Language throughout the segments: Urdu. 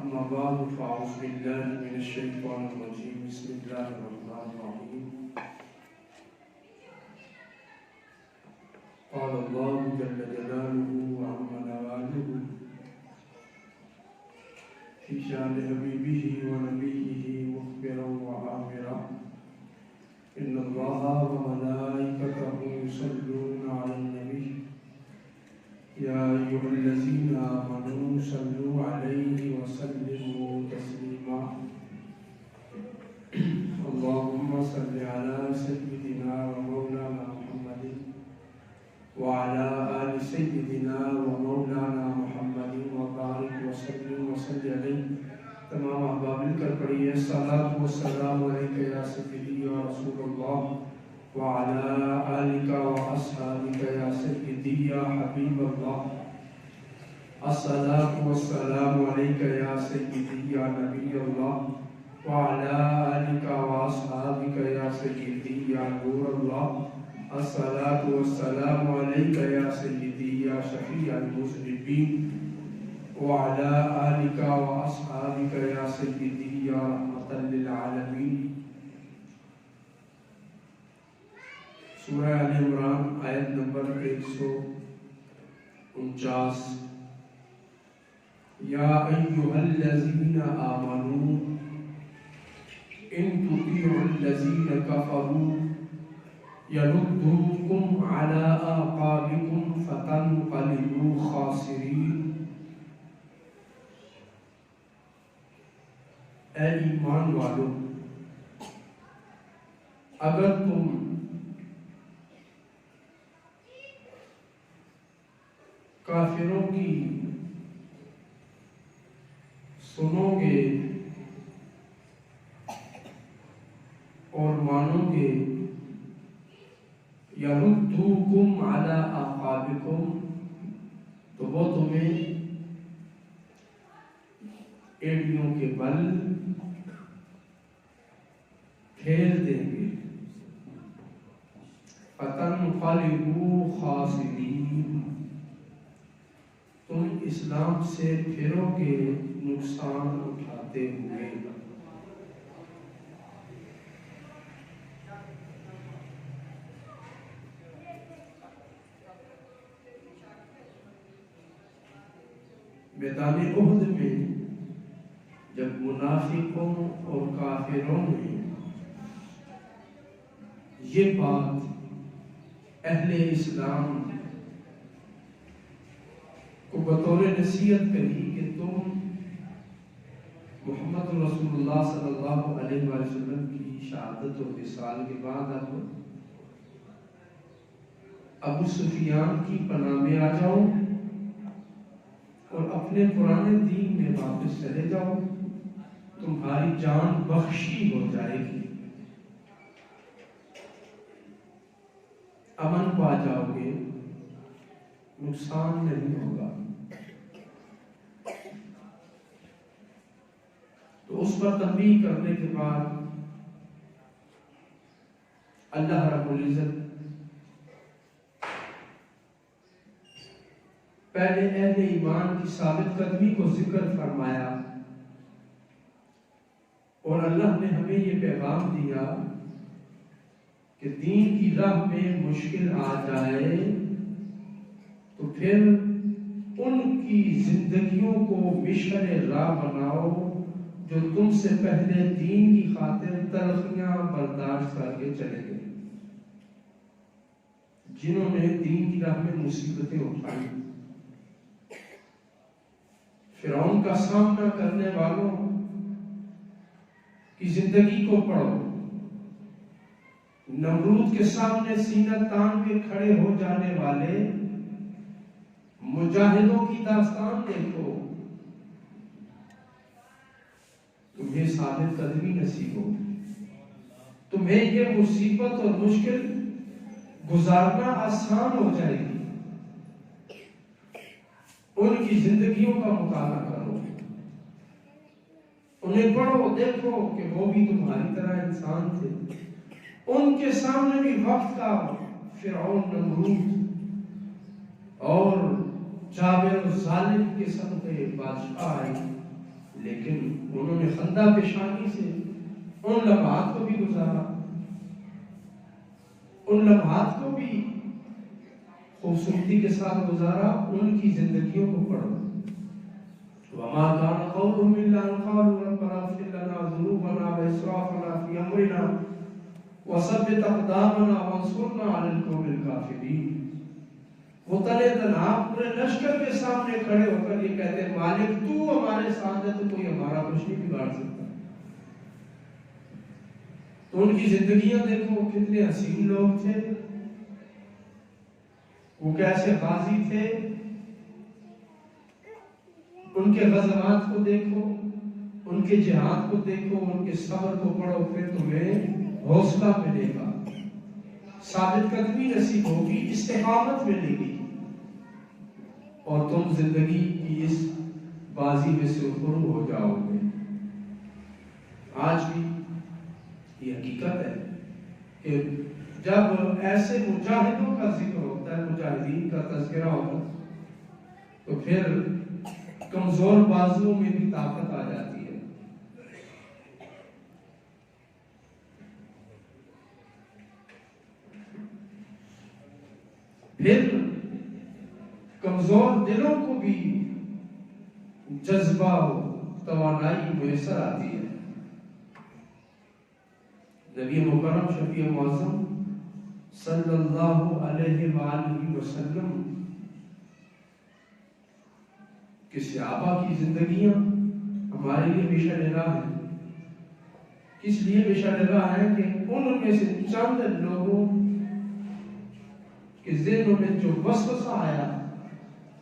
أما بعد فأعوذ بالله من الشيطان الرجيم بسم الله الرحمن الرحيم قال الله جل جلاله وعم نواله في شأن حبيبه ونبيه مخبرا وآمرا إن الله وملائكته يصلون على النبي يا أيها الذين آمنوا صلوا عليه وسلموا تسليما اللهم صل على سيدنا ومولانا محمد وعلى آل سيدنا ومولانا محمد وبارك وسلم عليه تمام احباب کر پڑھیے الصلاۃ والسلام علیک یا سیدی یا رسول اللہ وعلى آلك وأصحابك يا سيدي يا حبيب الله الصلاة والسلام عليك يا سيدي يا نبي الله وعلى آلك وأصحابك يا سيدي يا نور الله الصلاة والسلام عليك يا سيدي يا شفيع المذنبين وعلى آلك وأصحابك يا سيدي يا رحمة للعالمين سورہ آل عمران آیت نمبر 149 یا ایہا الذین آمنوا ان تطیعوا الذین کفروا یردوکم علی اعقابکم فتنقلبوا خاسرین اے ایمان والو اگر تم کافروں کی سنو گے اور مانو گے یردوکم علی اعقابکم تو وہ تمہیں ایڑیوں کے بل پھیر دیں گے فتنقلبوا خاسرین تم اسلام سے پھرو گے نقصان اٹھاتے ہوئے میدان احد میں جب منافقوں اور کافروں نے یہ بات اہل اسلام کو بطور نصیحت کری کہ تم محمد رسول اللہ صلی اللہ علیہ وسلم کی شہادت و وصال کے بعد ابو سفیان کی پناہ میں آ جاؤ اور اپنے پرانے دین میں واپس چلے جاؤ تمہاری جان بخشی ہو جائے گی امن پا جاؤ گے نقصان نہیں ہوگا تو اس پر تنبیہ کرنے کے بعد اللہ رب العزت پہلے اہل ایمان کی ثابت قدمی کو ذکر فرمایا اور اللہ نے ہمیں یہ پیغام دیا کہ دین کی راہ میں مشکل آ جائے تو پھر ان کی زندگیوں کو مشعل راہ بناؤ جو تم سے پہلے دین کی خاطر تلخیاں برداشت کر کے چلے گئے جنہوں نے دین کی راہ میں مصیبتیں اٹھائی فرعون کا سامنا کرنے والوں کی زندگی کو پڑھو نمرود کے سامنے سینہ تان کے کھڑے ہو جانے والے مجاہدوں کی داستان دیکھو تمہیں ثابت قدمی نصیب ہو تمہیں یہ مصیبت اور مشکل گزارنا آسان ہو جائے گی ان کی زندگیوں کا مطالعہ کرو انہیں پڑھو دیکھو کہ وہ بھی تمہاری طرح انسان تھے ان کے سامنے بھی وقت کا فرعون نمرود اور جابر ظالم قسم کے بادشاہ آئے، خندہ پیشانی سے ان لمحات کو بھی گزارا، ان لمحات کو بھی خوبصورتی کے ساتھ گزارا، ان کی زندگیوں کو پڑھو۔ وَمَا كَانَ قَوْلُهُمْ إِلَّا أَن قَالُوا رَبَّنَا اغْفِرْ لَنَا ذُنُوبَنَا وَإِسْرَافَنَا فِي أَمْرِنَا وَثَبِّتْ أَقْدَامَنَا وَانصُرْنَا عَلَى الْقَوْمِ الْكَافِرِينَ۔ وہ تلے تنہا پورے لشکر کے سامنے کھڑے ہو کر یہ کہتے ہیں مالک تو ہمارے ساتھ ہے تو کوئی ہمارا کچھ نہیں بگاڑ سکتا۔ تو ان کی زندگیاں دیکھو، کتنے حسین لوگ تھے، وہ کیسے غازی تھے، ان کے غزوات کو دیکھو، ان کے جہاد کو دیکھو، ان کے صبر کو پڑھو، پھر تمہیں حوصلہ ملے گا، ثابت قدمی نصیب ہوگی، استقامت ملے گی، اور تم زندگی کی اس بازی میں سے شروع ہو جاؤ گے۔ آج بھی یہ حقیقت ہے کہ جب ایسے مجاہدوں کا ذکر ہوتا ہے، مجاہدین کا تذکرہ ہوتا ہے، تو پھر کمزور بازوؤں میں بھی طاقت آ جاتی ہے۔ پھر کمزور دلوں کو بھی جذبہ و توانائی میسر آتی ہے۔ نبی مکرم شفیع معظم صلی اللہ علیہ وآلہ وسلم کہ صحابہ کی زندگیاں ہمارے لیے مشعل راہ ہیں۔ کس لیے مشعل راہ ہے کہ ان میں سے چند لوگوں کے ذہنوں میں جو وسوسہ آیا،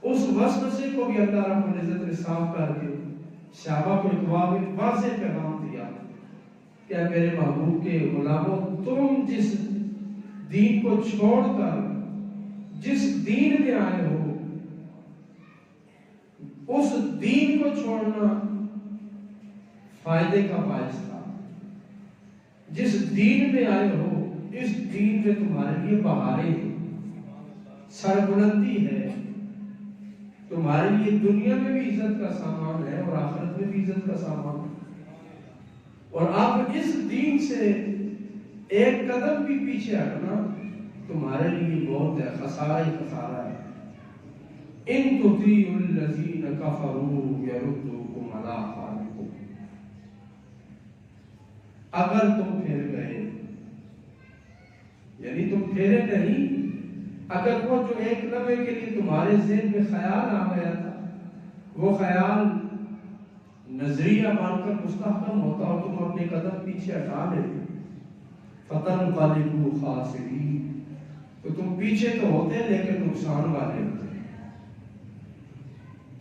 اس وسوسے کو بھی اللہ رب العزت نے صاف کر کے صحابہ کو ایک واضح پیغام دیا کہ اے میرے محبوب کے غلاموں، تم جس دین کو چھوڑ کر جس دین میں آئے ہو، اس دین کو چھوڑنا فائدے کا باعث تھا۔ جس دین میں آئے ہو، اس دین میں تمہارے لیے بہاریں ہیں، سربلندی ہے، تمہارے لیے دنیا میں بھی عزت کا سامان ہے اور آخرت میں بھی عزت کا سامان ہے، اور آپ اس دین سے ایک قدم بھی پیچھے ہٹنا تمہارے لیے بہت ہے، خسارہ ہی خسارہ ہے۔ ان تطیعوا الذین کفروا یردوکم علی اعقابکم، اگر تم پھر گئے، یعنی تم پھرے نہیں، اگر وہ جو ایک لمحے کے لیے تمہارے ذہن میں خیال آ گیا تھا، وہ خیال نظریہ مان کر مستحکم ہوتا اور تم اپنے قدم پیچھے ہٹا لیتے، فَتَنْقَلِبُوا خَاسِرِينَ، تو تم پیچھے تو ہوتے لیکن نقصان والے ہوتے۔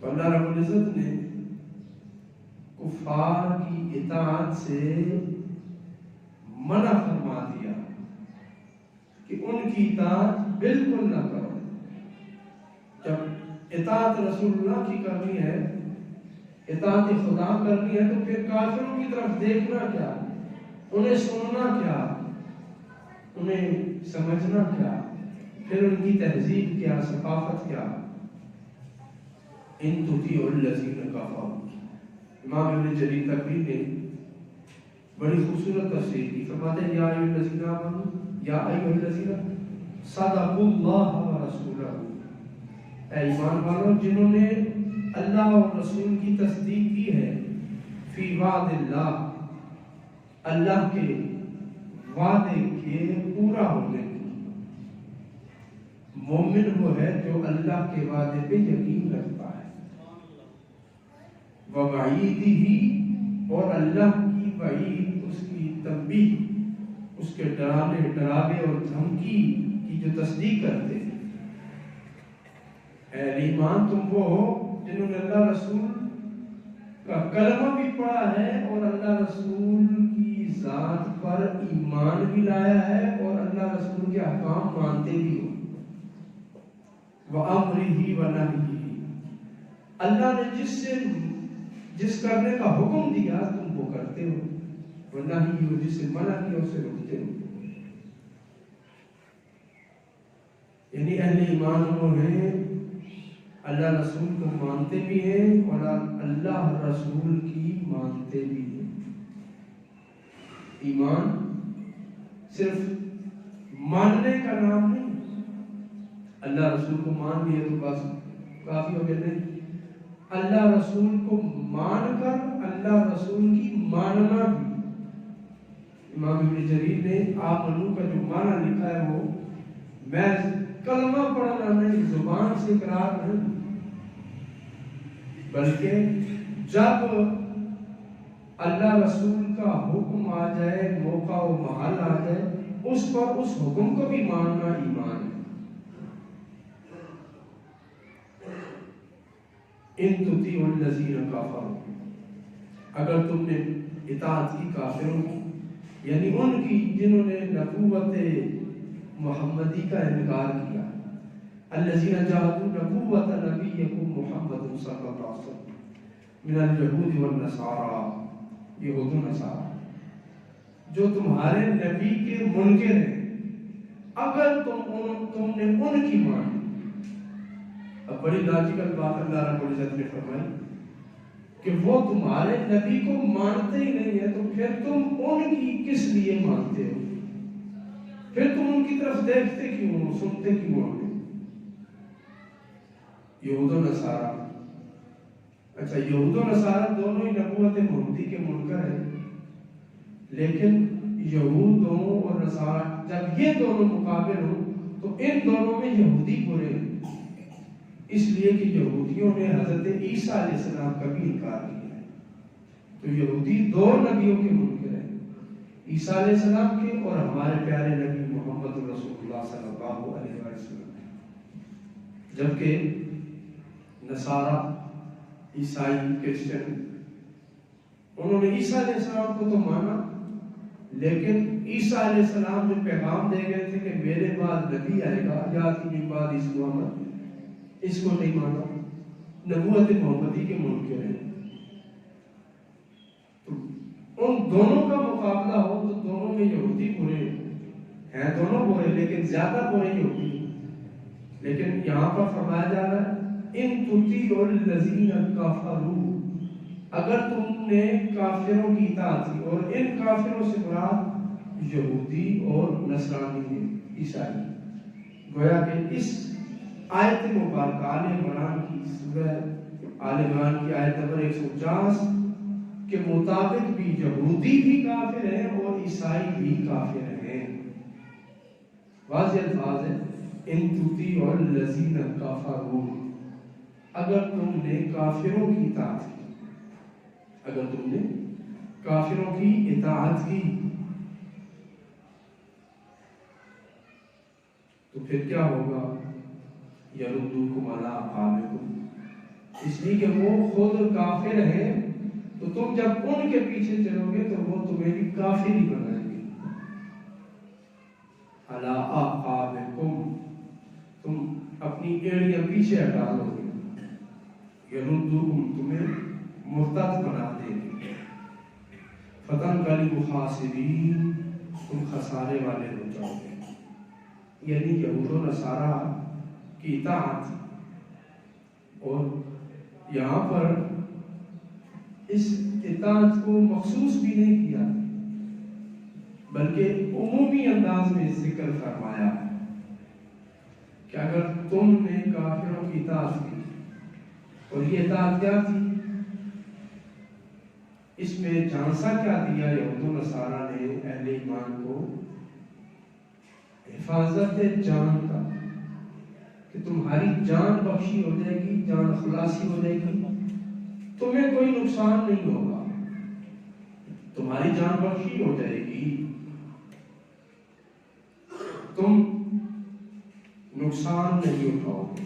تو اللہ رب العزت نے کفار کی اطاعت سے منع فرما دیا کہ ان کی اطاعت بالکل نہ کرو۔ جب اطاعت رسول اللہ کی کرنی ہے، اطاعت خدا کرنی ہے، تو پھر کافروں کی طرف دیکھنا کیا، انہیں سننا کیا، انہیں سمجھنا کیا، پھر ان کی تہذیب کیا، ثقافت کیا۔ ان تطیعوا الذین کفروا، امام ابن جریر طبری نے بڑی خوبصورت تفسیر کی، فرماتے ہیں یا ایھا الذین آمنوا، یا ایھا الذین صدقوا اللہ ورسولہ، اے ایمان والو جنہوں نے اللہ اور رسول کی تصدیق کی ہے، فی وعد اللہ، اللہ کے وعدے کے پورا ہونے کی۔ مومن وہ ہے جو اللہ کے وعدے پہ یقین رکھتا ہے، وَوَعِیدِهِ، اور اللہ کی وعید، اس کی تنبیہ، اس کے ڈرانے ڈراوے اور دھمکی کی جو تصدیق کرتے ہیں۔ اے ایمان تم وہ ہو جنہوں نے اللہ رسول کا کلمہ بھی پڑھا ہے اور اللہ رسول کی ذات پر ایمان بھی لایا ہے اور اللہ رسول کے احکام مانتے بھی ہو۔ وَأَمْرِهِ وَنَهْيِهِ، اللہ نے جس کرنے کا حکم دیا تم وہ کرتے ہو، وَنَهْيِهِ، جس سے منع کیا اسے رکھتے ہو۔ یعنی اہل ایمان وہ ہیں اللہ رسول کو مانتے بھی ہیں اور اللہ رسول کی مانتے بھی ہیں۔ ایمان صرف ماننے کا نام نہیں، اللہ رسول کو مان لیے تو بس کافی ہو گیا، نہیں، اللہ رسول کو مان کر اللہ رسول کی ماننا بھی۔ امام ابن جریر نے آپ منو کا جو معنی لکھا ہے وہ محض کلمہ پڑھنا نہیں، زبان سے اقرار نہیں، بلکہ جب اللہ رسول کا حکم آ جائے، موقع و محل آ جائے، اس پر اس حکم کو بھی ماننا ایمان ہے۔ ان تطیعوا الذین کفروا، اگر تم نے اطاعت کی کافروں کی، یعنی ان کی جنہوں نے نبوت محمدی کا انکار کیا، الذین جحدوا نبوت نبیکم محمد صلی اللہ علیہ وسلم من الیہود والنصارى، یہود و نصارہ جو تمہارے نبی کے منکر ہیں، اگر تم نے ان کی مانی۔ اب بڑی لاجیکل بات اللہ رب العزت نے فرمائی کہ وہ تمہارے نبی کو مانتے ہی نہیں ہے، تو پھر تم ان کی کس لیے مانتے ہو؟ پھر تم ان کی طرف دیکھتے کیوں ہو، سنتے کیوں ہو؟ یہود و نصارہ، اچھا یہود و نصارہ دونوں ہی نبوت محمدی کے منکر ہیں، لیکن یہودوں اور نصارہ جب یہ دونوں مقابل ہوں تو ان دونوں میں یہودی برے ہیں، اس لیے کہ یہودیوں نے حضرت عیسیٰ علیہ السلام کا بھی انکار کیا ہے۔ تو یہودی دو نبیوں کے منکر ہیں، عیسیٰ علیہ السلام کے اور ہمارے پیارے نبی محمد رسول اللہ صلی اللہ علیہ وسلم، جبکہ نصارہ، عیسائی، کرسچن، انہوں نے عیسیٰ علیہ السلام کو تو مانا، لیکن عیسیٰ علیہ السلام جو پیغام دے گئے تھے کہ میرے بعد نبی آئے گا، یاتی من بعد اسمہ محمد، اس کو نہیں مانا، نبوت محمدی کے منکر ہیں۔ تو ان دونوں کا مقابلہ ہو تو دونوں میں یہودی برے ہیں، دونوں برے لیکن زیادہ برے یہودی۔ لیکن یہاں پر فرمایا جا رہا ہے ان تطیعوا الذین کفروا، اگر تم نے کافروں کی اطاعت کی، اور ان کافروں سے مراد یہودی اور نصرانی، عیسائی۔ گویا کہ اس آیت مبارکہ آل عمران کی، سورہ آل عمران کی آیت نمبر 150 کے مطابق بھی یہودی بھی کافر ہیں اور عیسائی بھی کافر ہیں۔ واضح الفاظ ہے، ان تطیعوا الذین کفروا، اگر تم نے کافروں کی اطاعت کی، اگر تم نے کافروں کی اطاعت کی تو پھر کیا ہوگا؟ یردوکم علی اعقابکم، اس لیے کہ وہ خود کافر ہیں، تو تم جب ان کے پیچھے چلو گے تو وہ تمہیں بھی کافر ہی بنائیں گے۔ علی اعقابکم، تم اپنی ایڑیاں پیچھے ہٹا لو گے، یردوکم، تمہیں مرتد بنا دیں گے، فتنقلبوا خاسرین، تم خسارے والے ہو جاؤ گے۔ یعنی یہود و نصارہ کی اطاعت، اور یہاں پر اس اطاعت کو مخصوص بھی نہیں کیا بلکہ عمومی انداز میں ذکر فرمایا کہ اگر تم نے کافروں کی اطاعت کی، اور یہ اطاعت کیا تھی، اس میں جھانسا کیا دیا یہود و نصارہ نے اہل ایمان کو؟ حفاظت جان کا، کہ تمہاری جان بخشی ہو جائے گی، جان خلاصی ہو جائے گی، تمہیں کوئی نقصان نہیں ہوگا، تمہاری جان بخشی ہو جائے گی، تم نقصان نہیں اٹھاؤ گے۔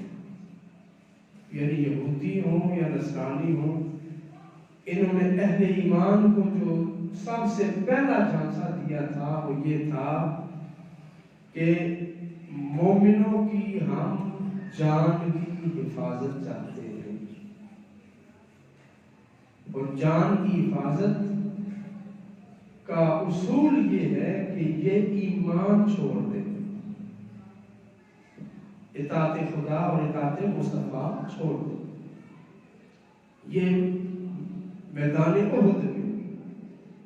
یعنی یہودی ہوں یا نصرانی ہوں، انہوں نے اہل ایمان کو جو سب سے پہلا جھانسا دیا تھا وہ یہ تھا کہ مومنوں کی ہم جان کی حفاظت چاہتے ہیں، اور جان کی حفاظت کا اصول یہ ہے کہ یہ ایمان چھوڑ دیں، اطاعت خدا اور اطاعت مصطفیٰ چھوڑ دیں۔ یہ میدان احد میں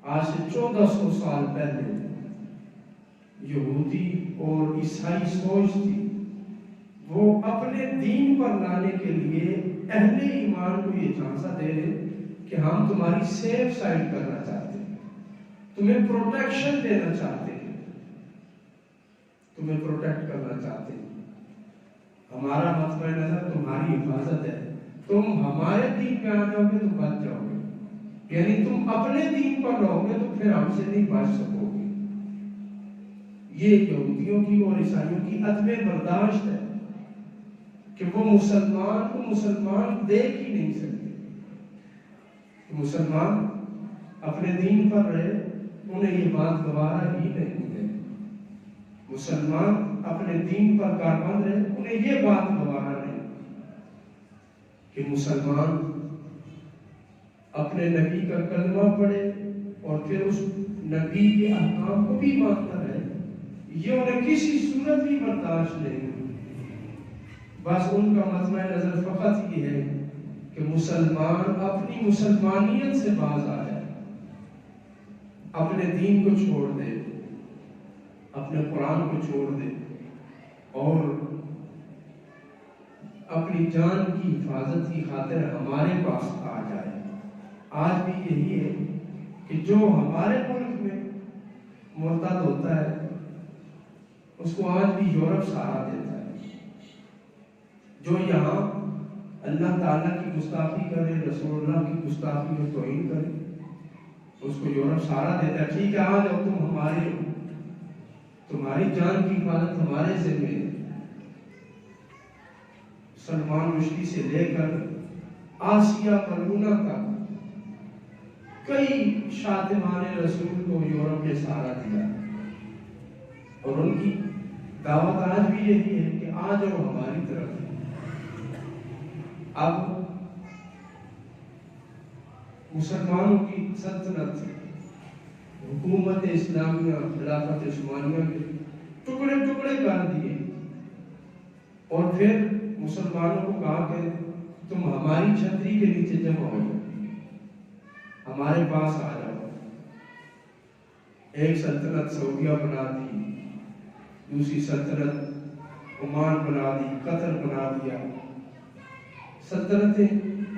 آج سے 1400 سال پہلے یہودی اور عیسائی سوچ تھی، وہ اپنے دین پر لانے کے لیے اہل ایمان کو یہ جھانسا دے رہے کہ ہم تمہاری سیف سائڈ کرنا چاہتے ہیں، تمہیں پروٹیکشن دینا چاہتے ہیں، تمہیں پروٹیکٹ کرنا چاہتے ہیں، ہمارا مطمئن نظر تمہاری حفاظت ہے، تم ہمارے دین پہ آ جاؤ گے تو بچ جاؤ گے، یعنی تم اپنے دین پر رہو گے تو پھر ہم سے نہیں بچ سکو گے۔ یہ یہودیوں کی اور عیسائیوں کی عدم برداشت ہے کہ وہ مسلمان کو مسلمان دیکھ ہی نہیں سکتے، مسلمان اپنے دین پر رہے، انہیں یہ بات گوارا ہی نہیں ہے، مسلمان اپنے دین پر کاربند رہے، انہیں یہ بات گوارا نہیں کہ مسلمان اپنے نبی کا کلمہ پڑھے اور پھر اس نبی کے احکام کو بھی مانتا رہے، یہ انہیں کسی صورت بھی برداشت نہیں۔ بس ان کا مطمئن نظر فقط یہ ہے کہ مسلمان اپنی مسلمانیت سے باز آ جائے، اپنے دین کو چھوڑ دے، اپنے قرآن کو چھوڑ دے اور اپنی جان کی حفاظت کی خاطر ہمارے پاس آ جائے۔ آج بھی یہی ہے کہ جو ہمارے ملک میں مرتد ہوتا ہے اس کو آج بھی یورپ سہارا دیتا ہے، جو یہاں اللہ تعالیٰ کی گستاخی کرے، رسول اللہ کی گستاخی میں توہین کرے، اس کو یورپ سہارا دیتا ہے۔ ٹھیک ہے، آ جاؤ، تم ہمارے ہو، تمہاری جان کی حفاظت ہمارے ذمہ ہے۔ سلمان رشدی سے لے کر آسیہ ملونہ تک کئی شاتمان رسول کو یورپ نے سہارا دیا، اور ان کی دعوت آج بھی یہی ہے کہ آ جاؤ ہماری طرف۔ اب مسلمانوں کی سلطنت، حکومت اسلامیہ، خلافت عثمانیہ کے ٹکڑے ٹکڑے کر دیے، اور پھر مسلمانوں کو کہا کہ تم ہماری چھتری کے نیچے جمع ہو جاؤ، ہمارے پاس آ جاؤ۔ ایک سلطنت سعودیہ بنا دی، دوسری سلطنت عمان بنا دی، قطر بنا دیا، سلطنتیں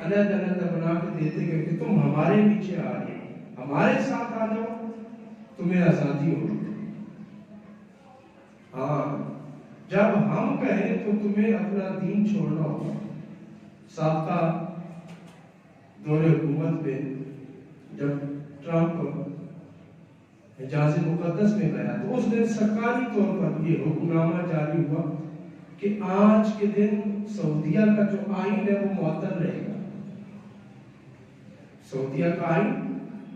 علیحدہ علیحدہ بنا کے دیتے گئے کہ تم ہمارے نیچے آ جاؤ، ہمارے ساتھ آ جاؤ، تمہیں آزادی ہوگی۔ ہاں، جب ہم کہیں تو تمہیں اپنا دین چھوڑنا ہوگا۔ سابقہ دور حکومت میں جب ٹرمپ حجاز مقدس میں گیا تو اس دن سرکاری طور پر یہ حکم نامہ جاری ہوا کہ آج کے دن سعودیہ کا جو آئین ہے وہ معطل رہے گا، سعودیہ کا آئین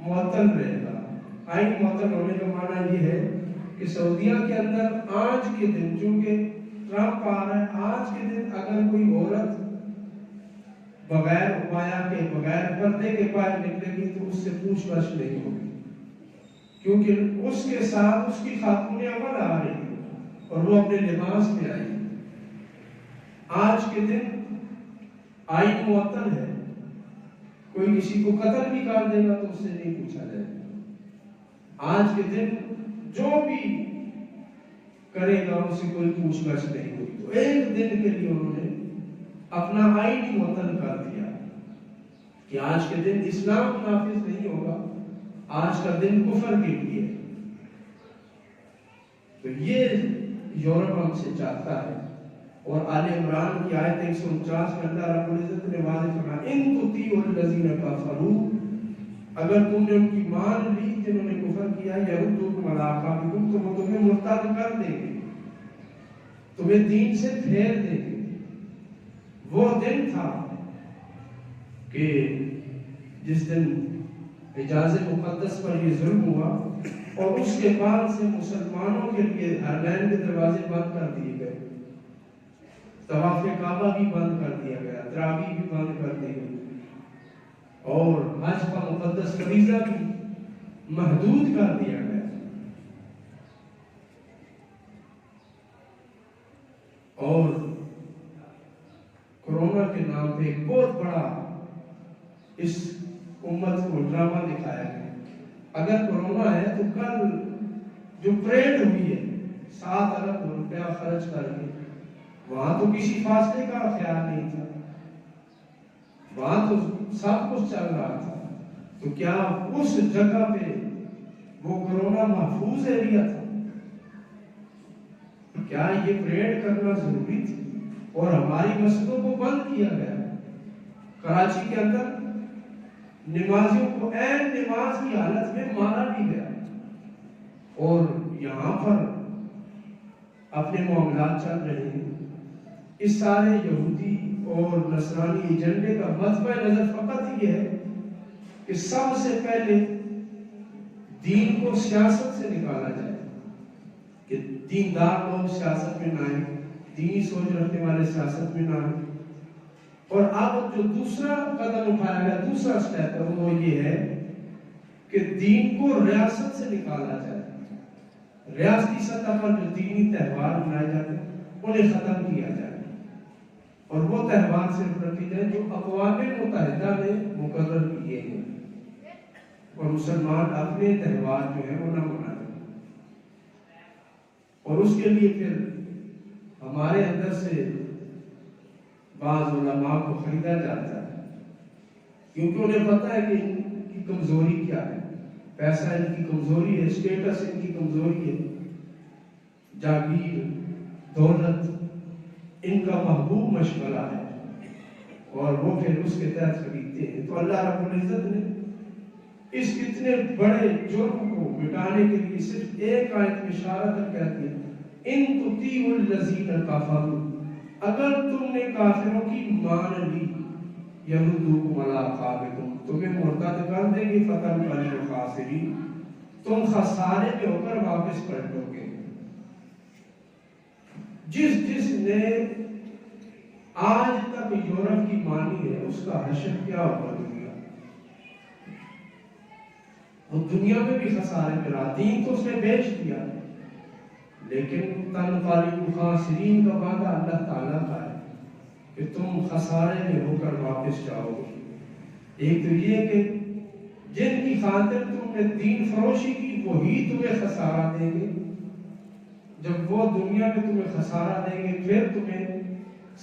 معطل رہے گا۔ آئین معطل ہونے کا معنی یہ ہے کہ سعودیہ کے اندر آج کے دن، چونکہ ٹرمپ آ رہا ہے، آج کے دن اگر کوئی عورت بغیر ابایا کے، بغیر پردے کے باہر نکلے گی تو اس سے پوچھ گچھ نہیں ہوگی، کیونکہ اس کے ساتھ اس کی خاتون اول آ رہی ہے اور وہ اپنے لباس میں آئی۔ آج کے دن آئین معطل ہے، کوئی کسی کو قتل بھی کر دے گا تو اس سے نہیں پوچھا جائے گا۔ آج کے دن جو بھی کرے گا اس سے کوئی پوچھ گچھ نہیں ہوگی۔ تو ایک دن کے لیے انہوں نے اپنا آئین معطل کر دیا کہ آج کے دن اسلام نافذ نہیں ہوگا، آج کا دن کفر کے لیے۔ تو یہ یورپ ہم سے چاہتا ہے، اور آل عمران کی آیت 149 میں اللہ رب العزت نے واضح فرمایا ان تطیعوا الذین کفروا، اگر تم نے ان کی مان لی جنہوں نے کفر کیا، یردوکم علی اعقابکم، تو وہ تمہیں مرتد کر دیں گے، تمہیں دین سے پھیر دیں گے۔ وہ دن تھا کہ جس دن حجاز مقدس پر یہ ظلم ہوا، اور اس کے بعد سے مسلمانوں کے لیے حرمین کے دروازے بند کر دیے گئے، طواف کعبہ بھی بند کر دیا گیا، تراویح بھی بند کر دی گئی، اور حج کا مقدس فریضہ بھی محدود کر دیا گیا۔ اور کورونا کے نام پہ ایک بہت بڑا اس امت کو ڈرامہ دکھایا گیا اگر کورونا ہے تو کل جو پریڈ ہوئی ہے 7 ارب روپیہ خرچ کر کے، وہاں تو کسی فاصلے کا خیال نہیں تھا، وہاں تو سب کچھ چل رہا تھا، تو کیا اس جگہ پہ وہ کورونا محفوظ ایریا تھا؟ کیا یہ پریڈ کرنا ضروری تھی؟ اور ہماری مسجدوں کو بند کیا گیا، کراچی کے اندر نمازیوں کو عین نماز کی حالت میں مارا بھی گیا، اور یہاں پر اپنے معاملات چل رہے ہیں۔ اس سارے یہودی اور نصرانی ایجنڈے کا مطمع نظر فقط یہ ہے کہ سب سے پہلے دین کو سیاست سے نکالا جائے، کہ دیندار لوگ سیاست میں نہ آئیں، دینی سوچ رکھنے والے سیاست میں نہ آئیں۔ اور اب جو دوسرا قدم اٹھایا گیا، دوسرا سٹیپ ہے، وہ یہ ہے کہ دین کو ریاست سے نکالا جائے، ریاستی سطح پر جو دینی تہوار منائے جاتے ہیں انہیں ختم کیا جائے، اور وہ تہوار صرف رکھے جائیں جو اقوام متحدہ نے مقرر کیے ہیں، اور مسلمان اپنے تہوار جو ہے وہ نہ منائیں۔ اور اس کے لیے پھر ہمارے اندر سے بعض علماء کو خریدا جاتا ہے، کیونکہ انہیں پتہ ہے کہ ان کی کمزوری کیا ہے، پیسہ ان کی کمزوری ہے، اسٹیٹس ان کی کمزوری ہے، جاگیر دولت ان کا محبوب مشغلہ ہے، اور وہ پھر اس کے تحت خریدتے ہیں۔ تو اللہ رب العزت نے اس اتنے بڑے جرم کو مٹانے کے لیے صرف ایک آیت میں اشارہ کر کہتی ہے، ان تطیعوا الذین کفروا، اگر تم نے کافروں کی مان لی، یردوکم علی اعقابکم، تمہیں مرتد کر دیں گے، فتنقلبوا خاسرین، تم خسارے میں ہو کر واپس پلٹو گے۔ جس نے آج تک یورپ کی مانی ہے، اس کا حشر کیا ہوگا دنیا؟ وہ دنیا میں بھی خسارے میں رہا، دین تو اس نے بیچ دیا، لیکن تنقلبوا خاسرین کا وعدہ اللہ تعالیٰ کا ہے کہ تم خسارے میں ہو کر واپس جاؤ گے۔ ایک تو یہ کہ جن کی خاطر تم نے دین فروشی کی وہی تمہیں خسارہ دیں گے، جب وہ دنیا میں تمہیں خسارہ دیں گے پھر تمہیں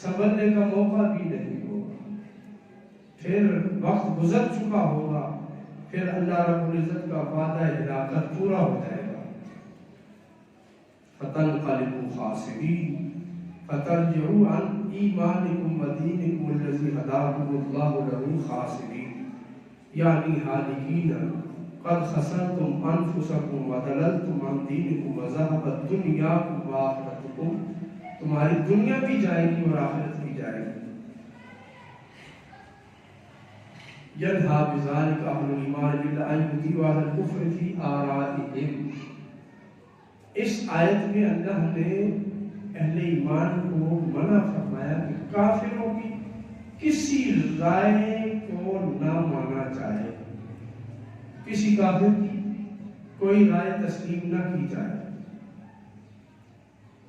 سنبھلنے کا موقع بھی نہیں ہوگا، پھر وقت گزر چکا ہوگا، پھر اللہ رب العزت کا وعدہ ہلاکت پورا ہو جائے گا۔ فتنقلبوا خاسرین فترجعوا عن ایمانکم ودینکم الذی ہداکم اللہ له خاسرین، یعنی حالکین قد خسرتم انفسکم وضللتم عن دینکم وذهبت دنیاکم وآخرتکم، تمہاری دنیا بھی جائے گی اور آخرت بھی جائے گی۔ ينهى بذلك أهل الإيمان إلا أن يطيعوا أهل الكفر في آرائهم۔ اس آیت میں اللہ نے اہل ایمان کو منع فرمایا کہ کافروں کی کسی رائے کو نہ مانا جائے، کسی کافر کی کوئی رائے تسلیم نہ کی جائے۔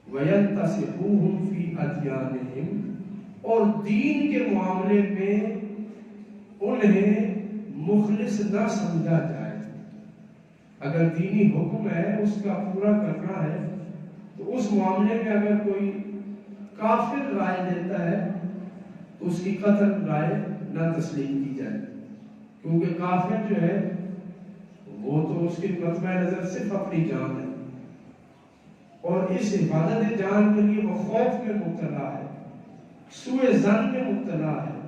وَيَنْتَصِحُوهُمْ فِي أَدْيَانِهِمْ، اور دین کے معاملے میں انہیں مخلص نہ سمجھا جائے۔ اگر دینی حکم ہے اس کا پورا کرنا ہے تو اس معاملے میں اگر کوئی کافر رائے دیتا ہے تو اس کی قطعاً رائے نہ تسلیم کی جائے، کیونکہ کافر جو ہے وہ تو اس کی مطمع نظر صرف اپنی جان ہے، اور اس حفاظت جان کے لیے وہ خوف میں مبتلا ہے، سوء ظن میں مبتلا ہے،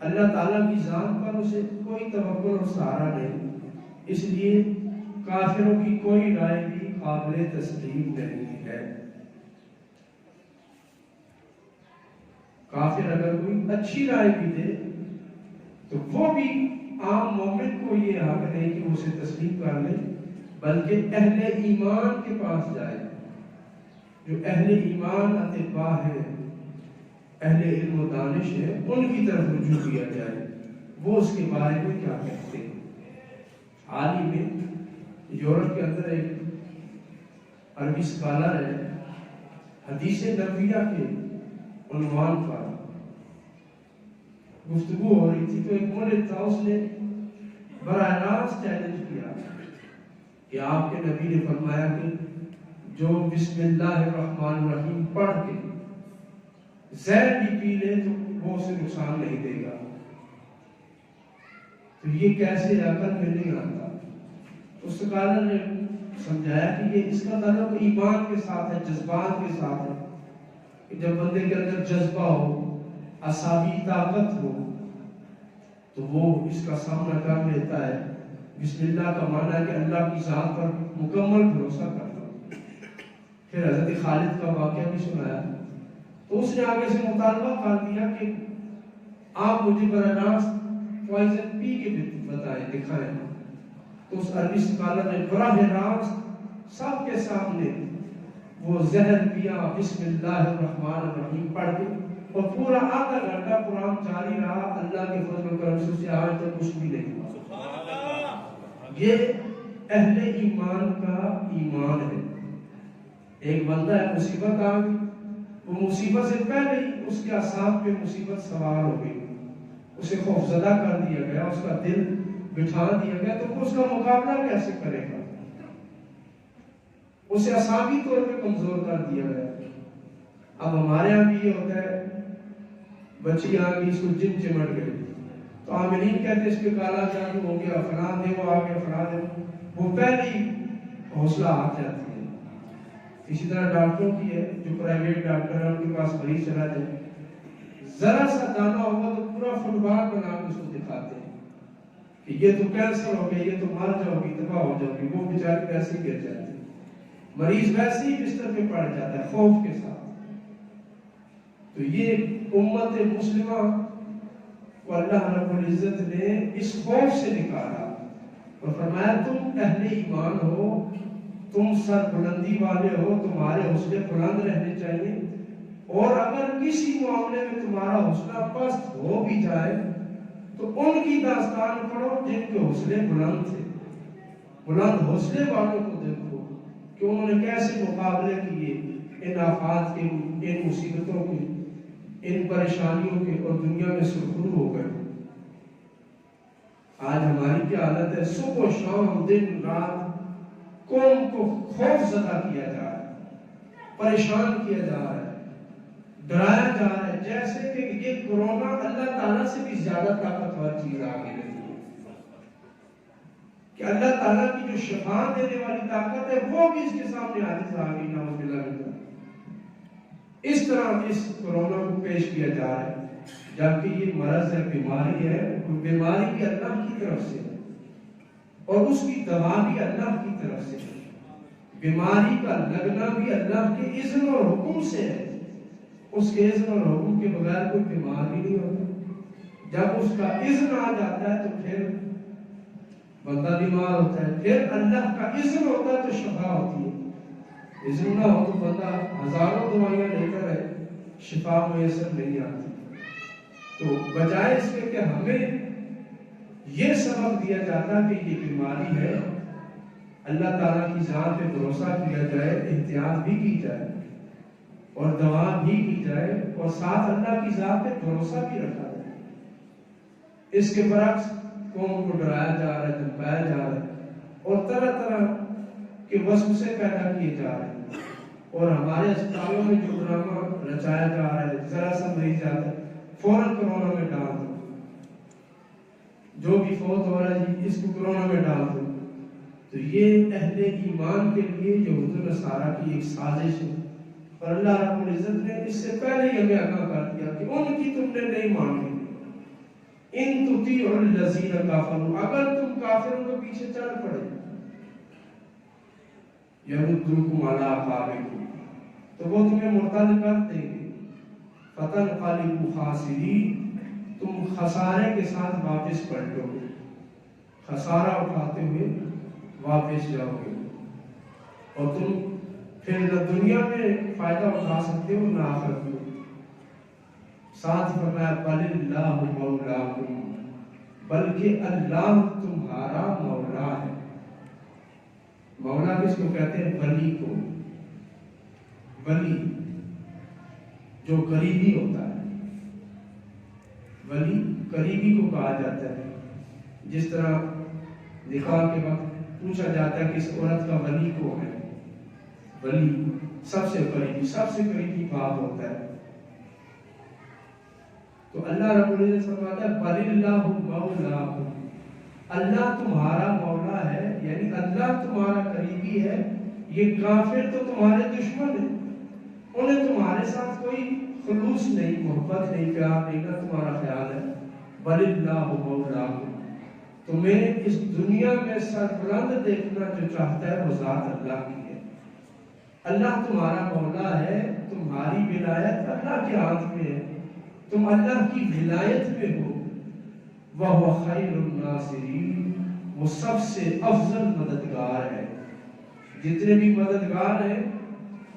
اللہ تعالیٰ کی ذات پر اسے کوئی توقع اور سہارا نہیں، اس لیے کافروں کی کوئی رائے بھی قابل تسلیم نہیں ہے۔ کافر اگر کوئی اچھی رائے بھی دے تو وہ بھی عام مومن کو یہ حق نہیں کہ وہ اسے تسلیم کر لے، بلکہ اہل ایمان کے پاس جائے، جو اہل ایمان اطباء ہیں، اہل علم و دانش ہے، ان کی طرف رجوع کیا جائے، وہ اس کے بارے میں کیا کہتے ہیں۔ حال ہی میں یورپ کے اندر ایک عربی اسکالر ہے، حدیث نبویہ کے عنوان پر گفتگو ہو رہی تھی، تو ایک مولد تھا، اس نے براہ راست چیلنج کیا کہ آپ کے نبی نے فرمایا کہ جو بسم اللہ الرحمن الرحیم پڑھ کے زہر بھی پی لے تو وہ اسے نقصان نہیں دے گا. تو یہ کیسے عقل میں نہیں آتا. اس سکالر نے سمجھایا کہ یہ اس کا تعلق ایمان کے ساتھ ہے، جذبات کے ساتھ ہے. کہ جب بندے کے اندر جذبہ ہو، اعصابی طاقت ہو، تو وہ اس کا سامنا کر لیتا ہے. بسم اللہ کا معنی ہے کہ اللہ کی ذات پر مکمل بھروسہ کرنا. پھر حضرت خالد کا واقعہ بھی سنایا تو اس نے آگے سے مطالبہ کر دیا کہ آپ مجھے براہ راست پوائزن پی کے بتائیں، دکھائیں. تو اس عربی سکالر نے براہ راست سب کے سامنے وہ زہر پیا بسم اللہ الرحمن الرحیم پڑھ کے، اور پورا آدھا گھنٹہ قرآن جاری رہا. اللہ کے فضل و کرم سے اسے آج تک کچھ بھی نہیں ہوا. یہ اہل ایمان کا ایمان ہے. ایک بندہ ہے، مصیبت آ گئی، وہ مصیبت سے پہلے ہی اس کے اعصاب پہ مصیبت سوار ہو گئی، اسے خوف زدہ کر دیا گیا، اس کا دل بٹھا دیا گیا، تو وہ اس کا مقابلہ کیسے کرے گا؟ اسے اعصابی طور پہ کمزور کر دیا گیا. اب ہمارے یہاں بھی یہ ہوتا ہے، بچی آ گئی، اس کو جن چمٹ گئی تو عاملین کہتے ہیں اس پہ کالا جادو ہو گیا، فلاں دیو آ گیا، فلاں دیو. وہ پہلی حوصلہ آ جاتی ہے. اسی طرح ڈاکٹروں کی ہے، جو پرائیویٹ ڈاکٹر ہیں ان کے پاس مریض چلا جائے، ذرا سا دانہ ہوگا تو پورا فٹ بال بنا کے اس کو دکھاتے ہیں کہ یہ تو کینسر ہو گیا، یہ تو مر جاؤ گی، تباہ ہو جاؤ گی. وہ بیچارے پیسے گر جاتے ہیں، مریض ویسے ہی بستر پہ پڑ جاتا ہے خوف کے ساتھ. تو یہ امت مسلمہ کو اللہ رب العزت نے اس خوف سے نکالا اور فرمایا تم اہل ایمان ہو، تم سر بلندی والے ہو، تمہارے حوصلے بلند رہنے چاہیے. اور اگر کسی معاملے میں تمہارا حوصلہ پست ہو بھی جائے تو ان کی داستان پڑھو جن کے حوصلے بلند تھے. بلند حوصلے والوں کو دیکھو کہ انہوں نے کیسے مقابلے کیے ان آفات کے، ان مصیبتوں کے، ان پریشانیوں کے، اور دنیا میں سرخرو ہو گئے. آج ہماری کیا حالت ہے؟ صبح و شام دن رات قوم کو خوف زدہ کیا جا رہا ہے، پریشان کیا جا رہا ہے، ڈرایا جا رہا ہے، جیسے کہ یہ کورونا اللہ تعالیٰ سے بھی زیادہ طاقتور چیز آ گئی ہے. کہ اللہ تعالیٰ کی جو شفا دینے والی طاقت ہے وہ بھی اس کے سامنے عاجز آ گئی. نعوذ باللہ من ذلک. اس طرح اس کورونا کو پیش کیا جا رہا ہے، جبکہ یہ مرض ہے، بیماری ہے. بیماری بھی اللہ کی طرف سے ہے اور اس کی دوا بھی اللہ کی طرف سے ہے. بیماری کا لگنا بھی اللہ کے اذن اور حکم سے ہے. اس کے اذن اور حکم کے بغیر کوئی بیمار بھی نہیں ہوتا. جب اس کا اذن آ جاتا ہے تو پھر بندہ بیمار ہوتا ہے. پھر اللہ کا اذن ہوتا ہے تو شفا ہوتی ہے. اذن نہ ہو تو بندہ ہزاروں دوائیاں لے کر ہے، شفا میسر نہیں آتی. تو بجائے اس کے کہ ہمیں یہ سبق دیا جاتا کہ یہ بیماری ہے، اللہ تعالیٰ کی ذات پہ بھروسہ کیا جائے، احتیاط بھی کی جائے اور دعا بھی کی جائے اور ساتھ اللہ کی ذات پہ بھروسہ بھی رکھا جائے. اس کے برعکس قوم کو ڈرایا جا رہا ہے، دھمکایا جا رہا ہے اور طرح طرح کے وسوسے پیدا کیے جا رہے ہیں. اور ہمارے اسپتالوں میں جو ڈرامہ رچایا جا رہا ہے، ذرا سا مریض جاتا ہے فوراً کرونا میں ڈال دو، جو بھی فوت ہو رہا ہے جی اس کو کرونا میں ڈال دو. تو یہ اہل ایمان کے لیے یہود و نصارہ کی ایک سازش ہے. اور اللہ رب العزت نے اس سے پہلے ہی ہمیں آگاہ کر دیا کہ ان کی تم نے نہیں مانی. ان تطیعوا الذین کفروا، اگر تم کافروں کے پیچھے چل پڑے، یردوکم علی اعقابکم، تو وہ تمہیں مرتد کر دیں گے. فتنقلبوا خاسرین، تم خسارے کے ساتھ واپس پلٹو گے، خسارہ اٹھاتے ہوئے واپس جاؤ گے، اور تم پھر نہ دنیا میں فائدہ اٹھا سکتے ہو نہ آخرت میں. ساتھ فرمایا بل اللہ مولاکم، بلکہ اللہ تمہارا مولا ہے. مولا کس کو کہتے ہیں؟ ولی کو. ولی جو قریبی ہوتا ہے، ولی قریبی کو کہا جاتا ہے. جس طرح نکاح کے وقت پوچھا جاتا ہے کہ اس عورت کا ولی کون ہے؟ ولی سب سے قریبی باپ ہوتا ہے. تو اللہ رب العزت فرماتا ہے بَلِ اللَّهُ مَوْلَاكُمْ، اللہ تمہارا مولا ہے، یعنی اللہ تمہارا قریبی ہے. یہ کافر تو تمہارے دشمن ہیں، انہیں تمہارے ساتھ کوئی خلوص نہیں، محبت نہیں، پیار نہیں، نہ تمہارا خیال ہے. بَلِ اللَّهُ مَوْلَاكُمْ، تمہیں اس دنیا میں سربلند دیکھنا جو چاہتا ہے وہ ذات اللہ کی ہے. اللہ تمہارا مولا ہے، تمہاری ولایت اللہ کے ہاتھ میں ہے، تم اللہ کی ولایت میں ہو. وَهُوَ خَيْرُ النَّاصِرِينَ، وہ سب سے افضل مددگار ہے. جتنے بھی مددگار ہیں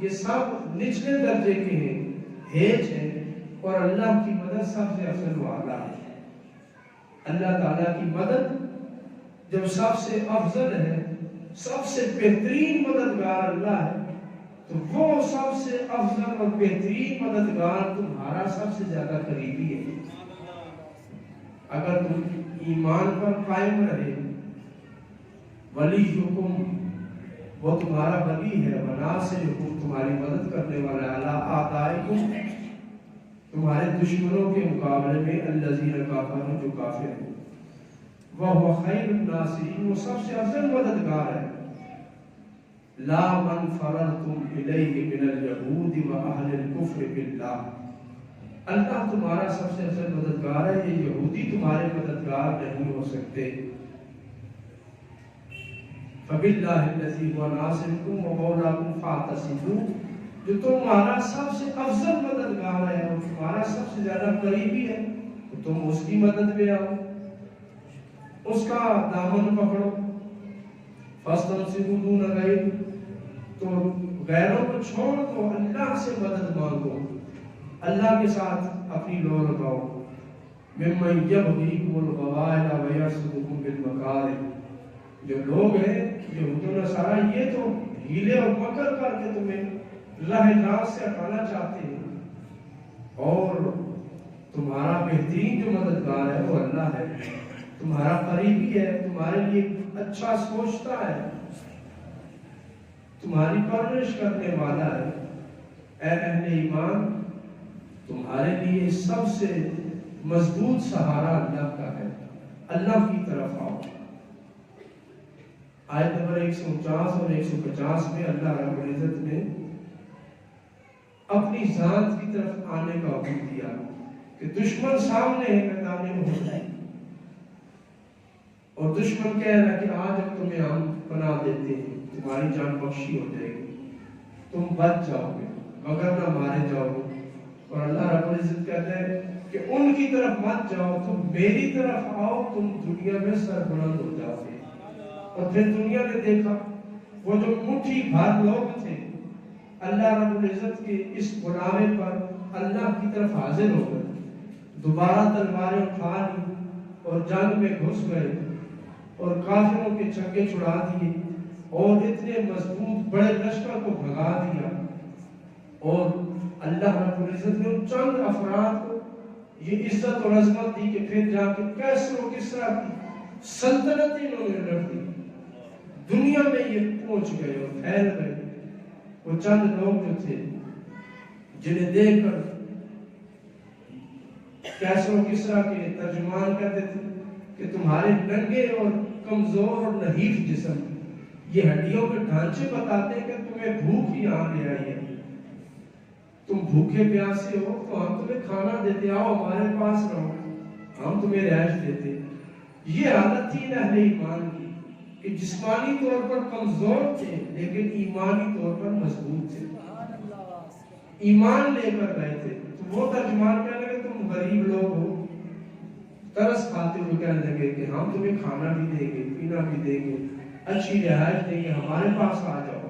یہ سب نچلے درجے کے ہیں، ہیج ہیں، اور اللہ کی مدد سب سے افضل والا ہے. اللہ تعالیٰ کی مدد جب سب سے افضل ہے، سب سے بہترین مددگار اللہ ہے، تو وہ سب سے افضل اور بہترین مددگار تمہارا سب سے زیادہ قریبی ہے. اگر تم ایمان پر قائم رہے، ولیکم، وہ تمہارا ولی ہے، وناصرکم، تمہاری مدد کرنے والا، علی اعدائکم، تمہارے دشمنوں کے مقابلے میں، الذین کفروا، جو کافر ہیں. وَهُوَ خَيْرُ النَّاصِرِينَ، وہ سب سے افضل مددگار ہے. لا من فررتم الیہ من اليہود واہل الکفر باللہ، اللہ تمہارا سب سے افضل مددگار ہے، یہ یہودی تمہارے مددگار نہیں ہو سکتے. فَبِاللَّهِ الَّذِي هُوَ نَاصِرُكُمْ وَمَوْلَاكُمْ فَاعْتَصِمُوا، جو تمہارا سب سے افضل مددگار ہے اور تمہارا سب سے زیادہ قریبی ہے، تو تم اس کی مدد میں آؤ، اس کا دامن پکڑو. فَاسْتَنْصِرُوا دُونَ غَيْرِ، تو غیروں کو چھوڑ دو، اللہ سے مدد مانگو، اللہ کے ساتھ اپنی لو لگاؤ. مِمَّن يَبْغِيكُمُ الْغَوَائِلَ وَيَحْسُدُكُمْ بِالْمَكَارِهِ، جو لوگ ہیں یہود و نصارہ، یہ تو ہیلے اور مکر کر کے تمہیں راہ راست سے ہٹانا چاہتے ہیں، اور تمہارا بہترین جو مددگار ہے وہ اللہ ہے، تمہارا قریبی ہے، تمہارے لیے اچھا سوچتا ہے، تمہاری پرورش کرنے والا ہے. اے اہل ایمان، تمہارے لیے سب سے مضبوط سہارا اللہ کا ہے، اللہ کی طرف آؤ. آیت نمبر 149 اور 150 میں اللہ رب العزت نے اپنی ذات کی طرف آنے کا حکم دیا کہ دشمن سامنے ہے، میدان میں ہے، اور دشمن کہہ رہا ہے کہ آج ہم تمہیں ہم پناہ دیتے ہیں، تمہاری جان بخشی ہو جائے گی، تم بچ جاؤ گے، مگر نہ مارے جاؤ گے. اور اللہ رب العزت کہتا ہے کہ ان کی طرف مت جاؤ، تم میری طرف آؤ، تم دنیا میں سربلند ہو جاؤ گے. اور پھر دنیا نے دیکھا وہ جو مٹھی بھر لوگ تھے اللہ رب العزت کے اس بلاوے پر اللہ کی طرف حاضر ہو گئے، دوبارہ تلواریں اٹھا لی اور جنگ میں گھس گئے اور کافروں کے چنگے چھڑا دیے اور اتنے مضبوط بڑے لشکر کو بھگا دیا. اور اللہ رب العزت نے ان چند افراد کو یہ عزت اور عظمت دی کہ پھر جا کے کیسر و کسرا کی سلطنت انہوں نے لڑ دی، دنیا میں یہ پہنچ گئے اور پھیل گئے. وہ چند لوگ جو تھے جنہیں دیکھ کر کیسر و کسرا کے ترجمان کہتے تھے کہ تمہارے ننگے اور کمزور اور نحیف جسم، یہ ہڈیوں کے ڈھانچے بتاتے ہیں کہ تمہیں بھوک ہی یہاں لے آئی ہے، تم بھوکے پیاسے ہو تو ہم تمہیں کھانا دیتے، آؤ ہمارے پاس رہو، ہم تمہیں رہائش دیتے. یہ حالت تھی اہل ایمان کی کہ جسمانی طور پر کمزور تھے لیکن ایمانی طور پر مضبوط تھے، ایمان لے کر گئے تھے. تو وہ ترجمان کہنے لگے تم غریب لوگ ہو، ترس کھاتے ہوئے کہنے لگے کہ ہم تمہیں کھانا بھی دیں گے، پینا بھی دیں گے، اچھی رہائش دیں گے، ہمارے پاس آ جاؤ،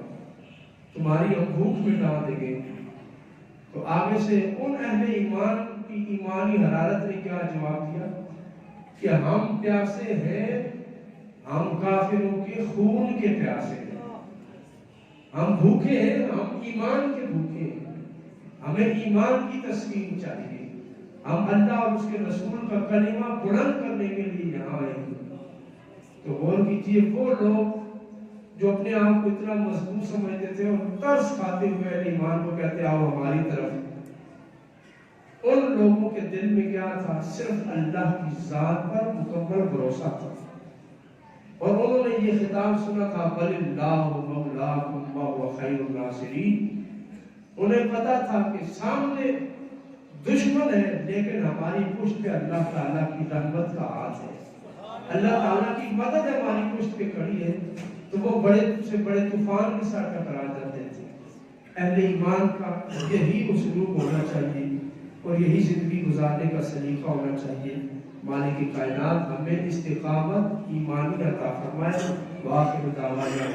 تمہاری ہم بھوک مٹا دیں گے. تو آگے سے ان اہل ایمان کی ایمانی حرارت نے کیا جواب دیا کہ ہم پیاسے ہیں، ہم کافروں کے خون کے پیاسے ہیں، ہم بھوکے ہیں، ہم ایمان کے بھوکے ہیں، ہمیں ایمان کی تسکین چاہیے، ہم اللہ اور اس کے رسول کا کلمہ بلند کرنے کے لیے یہاں آئے ہیں. تو غور کیجیے، وہ لوگ جو اپنے آپ کو اتنا مضبوط سمجھتے تھے اور ترس کھاتے ہوئے ایمان کو کہتے آؤ ہماری طرف، ان لوگوں کے دل میں کیا تھا؟ صرف اللہ کی ذات پر مکمل بھروسہ تھا، اور انہوں نے یہ خطاب سنا تھا بل اللہ مولاکم وہو خیر الناصرین۔ انہیں پتا تھا کہ سامنے دشمن ہے لیکن ہماری پشت پہ اللہ تعالیٰ کی رحمت کا ہاتھ ہے، اللہ تعالیٰ کی مدد ہماری پشت پہ کھڑی ہے۔ تو وہ بڑے سے بڑے طوفان کے ساتھ ٹکرا جاتے تھے۔ اہل ایمان کا یہی اسلوب ہونا چاہیے اور یہی زندگی گزارنے کا سلیقہ ہونا چاہیے۔ مالک کائنات ہمیں استقامت ایمانی عطا فرمائے۔ وآخر دعوانا